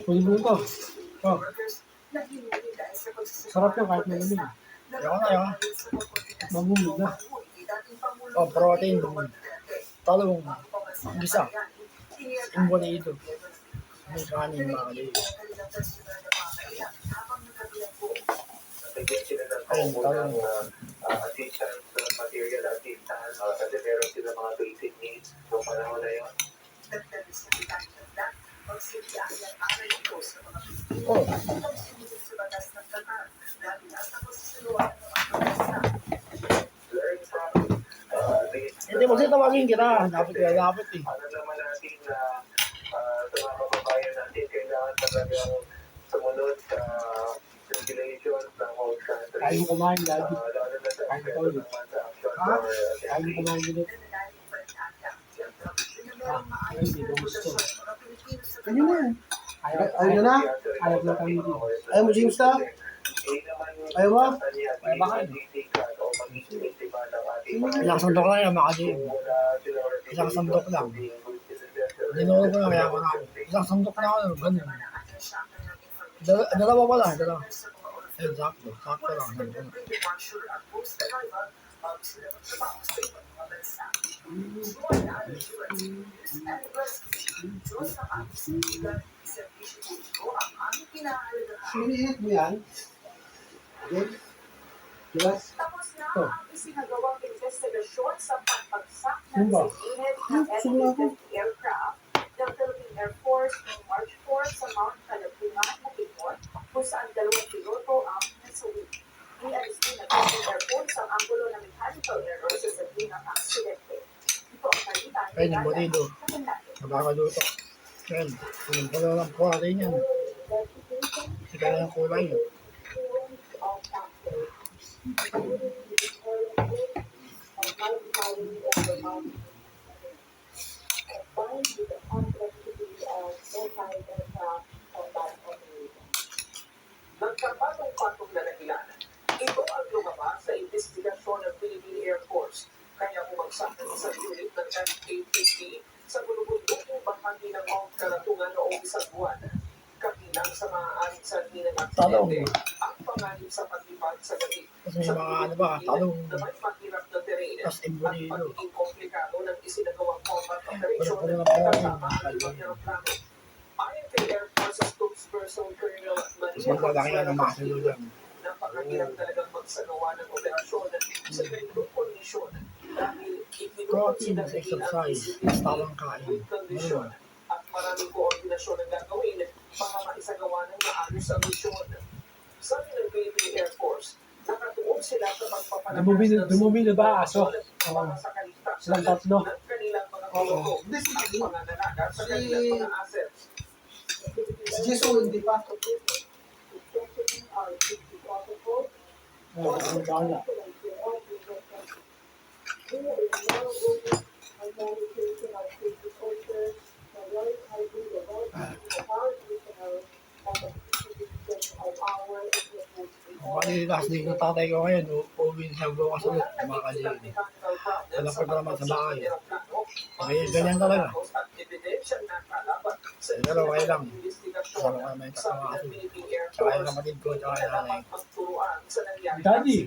Pwede mo ito. Oh. Sarap yan kahit malamig. Ayaw. Mamumig na. Oh, protein. Talong. Gisa. Imbolido. May kanin mga kaliit. Ayun, talong. Material at kasi meron sila mga basic needs so panahon na yun. Oh. Hindi mo siya tawagin kita. Dapat eh. Alam naman natin na sa mga kababayan natin kailangan talagang sumunod sa regulations ng whole country. Kaya mo kumain, Daddy. Lalo na sa Kaya aspect mo ng transaction Ha? or Kaya mo kumain ulit. Ayun, hindi ko gusto. Kanya na yan. Ayaw na? Ayaw na kami dito. Ayaw mo, James, ka? Ayaw mo? Ay, baka. Ilang sandok lang yan, makali. Isang sandok lang. Dinulo ko lang, kaya ko na. Isang sandok na ako, ganun. Dalawa pala, dalawa. Ayun, sakto. Sakto lang. Sinihinit mo yan? Okay? Yes? Tapos na ang isinagawang investigasyon sa pagbagsak Sino ng ba? sinihit ng F-18 aircraft ng Philippine Air Force noong March 4 sa Mount Calabungan, Bukidnon, kung saan dalawang piloto ang nasawi. Ialis din ng Philippine Air Force ang anggulo ng mechanical error sa sabi ng aksidente. Ito ang palitan Ayun, yung bodido. sa kanlaki. Nakakaluto. Ayun, yung pala lang po natin yan. Sige na yung kulay. Nagkapatong-patong na dahilan. Ito ang lumabas sa investigasyon ng Philippine Air Force. Kaya bumagsak sa unit ng F-18 sa bulubundong bahagi ng Mount Calatungan noong isang buwan. Kabilang sa maaaring sanhi ng Talong. aksidente ang panganib sa paglipad sa gabi. Kasi may mga ano ba, talong. Na may mahirap na terrain Tapos at imbolido. pagiging komplikado ng isinagawang combat operation Wala pa lang kasama ang ibang aeroplano. Ayon kay Air Force spokesperson Colonel Tapos Maria maglalaki yan ng makasilo yan. napakahirap talagang magsagawa ng operasyon sa ganitong kondisyon dahil Protein, ipinukonsider exercise, mas tamang kain. kondisyon at maraming koordinasyon ang gagawin para maisagawa ng maayos ang misyon. Sabi ng Philippine Air Force, nakatuon sila sa pagpapalakas Dumumi na ba aso? para sa kaligtasan Silang tatlo. ng kanilang mga piloto at panganalaga sa kanilang mga assets. Si Jesus, hindi pa. Ang bala. Last day ng tatay ko ngayon, uuwi siya bukas ulit, mga kalili. Wala pa naman sa bahay. Kaya ganyan talaga. Pero okay lang. Kasama ko naman yung tatlong aso. Tsaka yung kapatid ko, tsaka yung nanay. Daddy,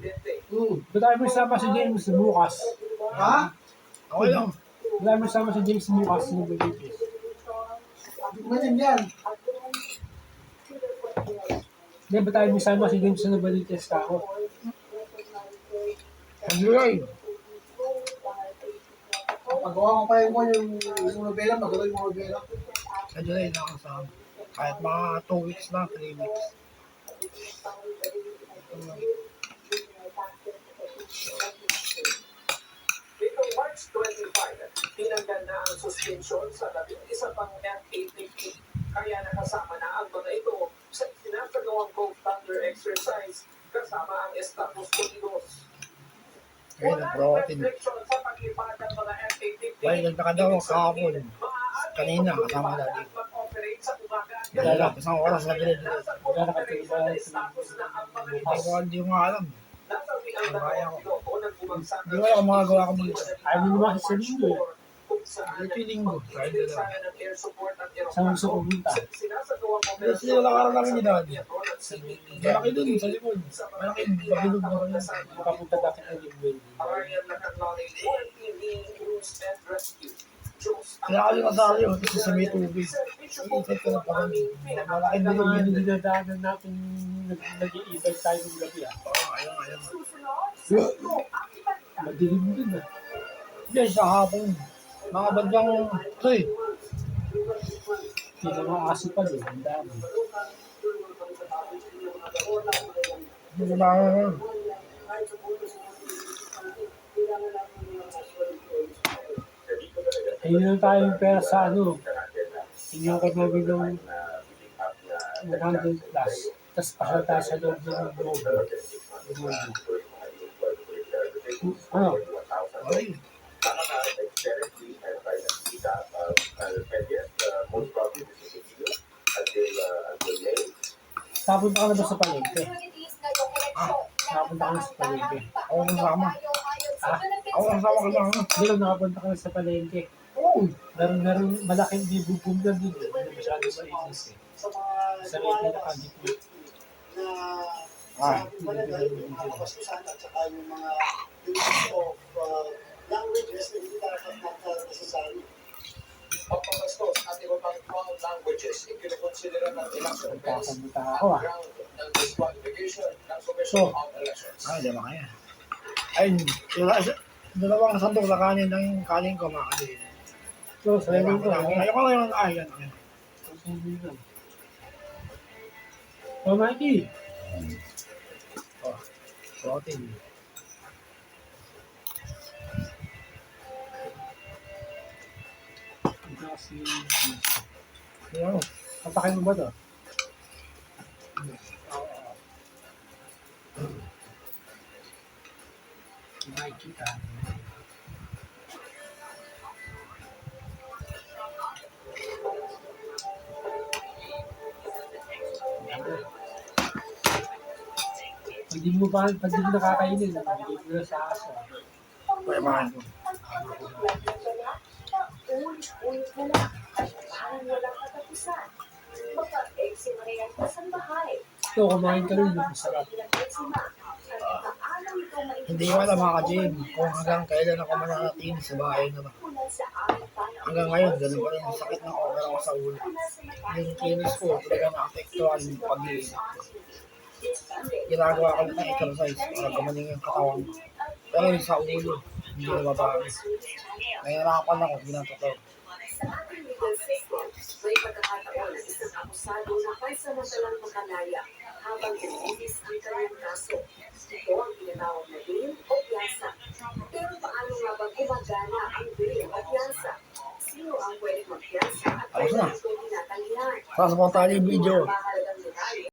ba't tayo mo isama si James bukas? Ha? Okay lang. Ba't tayo mo isama si James bukas ng Belitis? Hindi ko maintindihan. Hindi, ba't tayo mo isama si James sa Belitis ka ako? Ang July. Pagawa ko pa yung nobela, magawa yung nobela. Sa July na ako sa kahit mga 2 weeks na, 3 weeks. Nitong March 25, tinanggal na ang suspensyon sa 11 pang F-18. Kaya nakasama na ang mga ito sa sinasagawang Cold Thunder exercise kasama ang Estados Unidos. Ayun, ang protein. restriction sa paglipad ng mga F-18. Balik, nagtaka daw ako kahapon. Kanina, kasama natin. Mag-operate sa umaga. Dahil lang, isang oras na gilid. Nasa Nagkakatiba cooperation status na ang mga ito. Ako hindi ko nga alam. Nasabi ang dalawang piloto na bumagsak Hindi ko alam kung magagawa ko mag Ayaw mo naman sa sarili eh. kung Ito yung linggo. Kahit na lang. Saan gusto pumunta? Kasi nilakaran namin ni Daddy. Malaki dun sa likod. Malaki babilog na rin. Makapunta dati ng building. Kaya kami nasali yun kasi sa may tubig. Iisip ko na parang malaking Ano bilog nga yun. yung dinadaanan natin nag-iibay tayo ng gabi ah. Ayun. Susunod, ang ibang Madilim din ah. Hindi, sa hapon. Mga bandang 3. Hindi na mga aso pa din. Ang dami. Hindi na yun. Ayun lang tayong pera sa ano. Inyokot namin ng 100 plus. Tapos pasal tayo sa loob ng Globo. Ano? Ay, Napunta ka na ba sa palengke? Ah, Napunta ka na sa palengke. ako kasama. Ah? Ako kasama ka lang. Hindi lang nakapunta ka na sa palengke. Oo. Meron malaking bibubong na dito. Hindi masyado mainis eh. Sa may pinakagitna. Ah, Kapastusan at saka yung mga use of languages na hindi dapat necessary. Pagpapastos at iba pang foul languages, ikinukonsidera ng election bills Nagkakamita ako ah. ground ng disqualification ng So, Commission of Elections. ay, di ba kaya? Ay, dalawang sandok na kanin lang yung kanin ko makakain. so sa level ko. Ayoko na yun. Ay, yan. Oh, Mikey. Oh, protein. Ayun. Papakin mo ba to? Mikey ka. Pag di mo nakakainin, bigay ko na sa aso. Kaya makan ko. Ulit-ulit na lang at parang walang katapusan. Magka-eczema na yan sa bahay. Ito, kumain ka rin, masarap. Hindi ko alam mga ka-Jim kung hanggang kailan ako mananatin sa bahay na ba. Hanggang ngayon, ganun pa rin ang sakit ng over ako sa ulo. Yung kinis ko, talaga na-apektuhan yung pag-iinit ko. Ginagawa ko ng exercise para gumaling yung katawan ko. Pero yung sa ulo, hindi na babago. Nahihirapan ako, ginatotoo. Sa ating legal system, may pagkakataon na isang akusado na pansamantalang makalaya habang iniinis ang kanyang kaso. Ito ang tinatawag na bail o piyansa. Pero paano nga ba gumagana ang bail o piyansa? Sino ang pwede magpiyansa at Ayos na. kailan ito tinatanggihan? Sasapon tayo yung video.